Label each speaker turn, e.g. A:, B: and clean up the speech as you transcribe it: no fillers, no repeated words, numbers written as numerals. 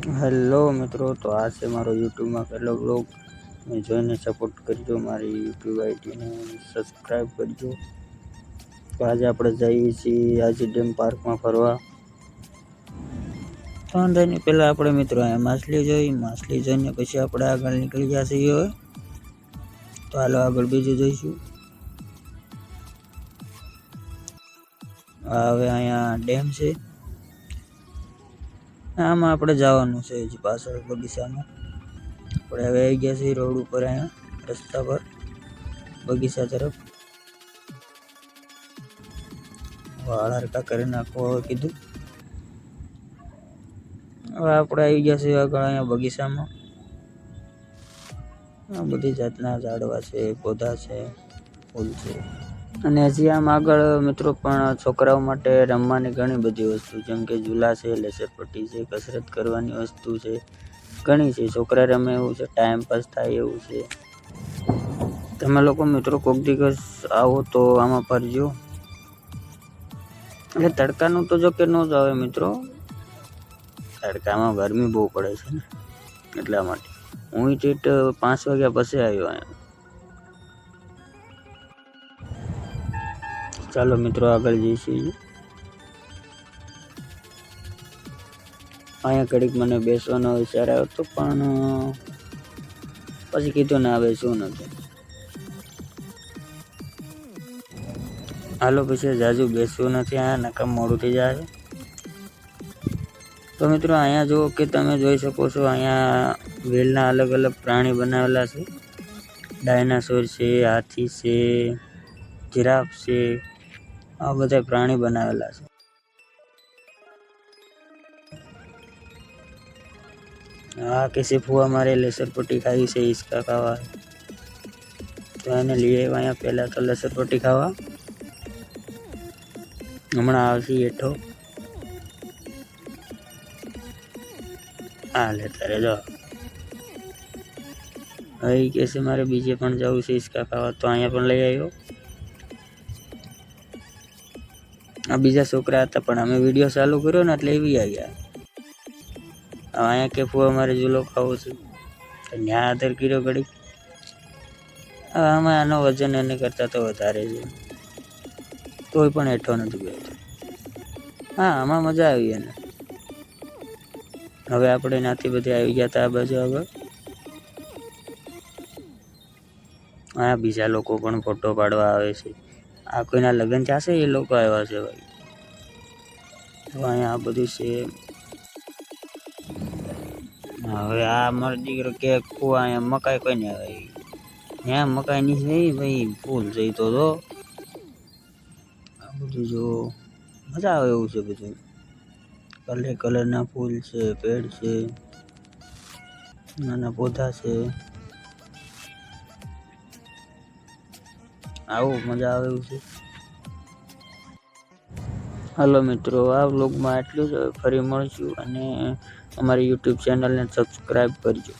A: Hello મિત્રો, તો આ છે મારો યુટ્યુબમાં પહેલો બ્લોગ. જોઈને સપોર્ટ કરજો, મારી યુટ્યુબ આઈડીને સબસ્ક્રાઈબ કરજો. તો આજે આપણે જઈએ છીએ આજે ડેમ પાર્કમાં ફરવા. તો અંદરની પહેલાં આપણે મિત્રો અહીંયા માછલી જોઈને પછી આપણે આગળ નીકળી ગયા છીએ. હવે તો હાલો આગળ બીજું જોઈશું. હવે અહીંયા ડેમ છે, આમાં આપણે જવાનું છે હજી પાછળ બગીચામાં. આપણે હવે આવી ગયા છીએ રોડ ઉપર, અહીંયા રસ્તા પર બગીચા તરફ. વાળ હરકા કરી નાખવો હવે કીધું. હવે આપણે આવી ગયા છીએ આગળ અહીંયા બગીચામાં. આ બધી જાતના ઝાડવા છે, પૌધા છે, ફૂલ છે. અને હજી આમ આગળ મિત્રો પણ છોકરાઓ માટે રમવાની ઘણી બધી વસ્તુ, જેમ કે ઝૂલા છે, લેસરપટ્ટી છે, કસરત કરવાની વસ્તુ છે, ઘણી છે. છોકરા રમે એવું છે, ટાઈમ પાસ થાય એવું છે. તમે લોકો મિત્રો કોઈક દિવસ આવો તો આમાં ફરજો. એટલે તડકાનું તો જો કે ન જ આવે મિત્રો, તડકામાં ગરમી બહુ પડે છે ને, એટલા માટે હું ઠીક 5 વાગ્યા પછી આવ્યો અહીંયા. ચાલો મિત્રો આગળ જઈશું. અહીંયા ઘડીક મને બેસવાનો વિચાર આવ્યો હતો, પણ પછી કીધું ના બેસવું નથી. હાલો પછી જાજુ બેસવું નથી, અહીંયા નકામ મોડું થઈ જાય. તો મિત્રો અહીંયા જુઓ કે તમે જોઈ શકો છો, અહીંયા વેલના અલગ અલગ પ્રાણી બનાવેલા છે. ડાયનાસોર છે, હાથી છે, જીરાફ છે, આ બધા પ્રાણી બનાવેલા છે. हाँ किसी फुआ हमारे लसरपट्टी खाई से इसका खावा है, तो એને લઈ આવ્યા અહીંયા પહેલાં તો લસરપટ્ટી ખાવા. હમણાં આવશે એઠો. હા લેતા રહેજો. હવે એ કહે છે મારે બીજે પણ જવું છે હિસકા ખાવા, તો અહીંયા પણ લઈ આવ્યો. આ બીજા છોકરા હતા પણ અમે વિડીયો ચાલુ કર્યો ને એટલે એવી આવ્યા. હવે અહીંયા કે ફુવા અમારે ઝૂલો ખાવો છે, ત્યાં આદર કર્યો ઘડી. હવે આમાં આનો વજન એને કરતાં તો વધારે છે, તોય પણ હેઠો નથી બેઠો. હા આમાં મજા આવી એને. હવે આપણે નાથી બધી આવી ગયા હતા આ બાજુ આગળ. હા બીજા લોકો પણ ફોટો પાડવા આવે છે. આ કોઈના લગ્ન થશે એ લોકો આવ્યા છે ભાઈ. તો અહીંયા આ બધું છે. હવે આ મારો દીકરો કે અહીંયા મકાઈ કોઈ ને આવે, ત્યાં મકાઈ ની છે ભાઈ, ફૂલ છે તો આ બધું જો મજા આવે એવું છે. બધું કલરના ફૂલ છે, પેડ છે, નાના પૌધા છે, આવું મજા આવે એવું છે. હાલો મિત્રો આ વ્લોગમાં એટલું જ. ફરી મળશું અને અમારી યુટ્યુબ ચેનલને સબસ્ક્રાઈબ કરજો.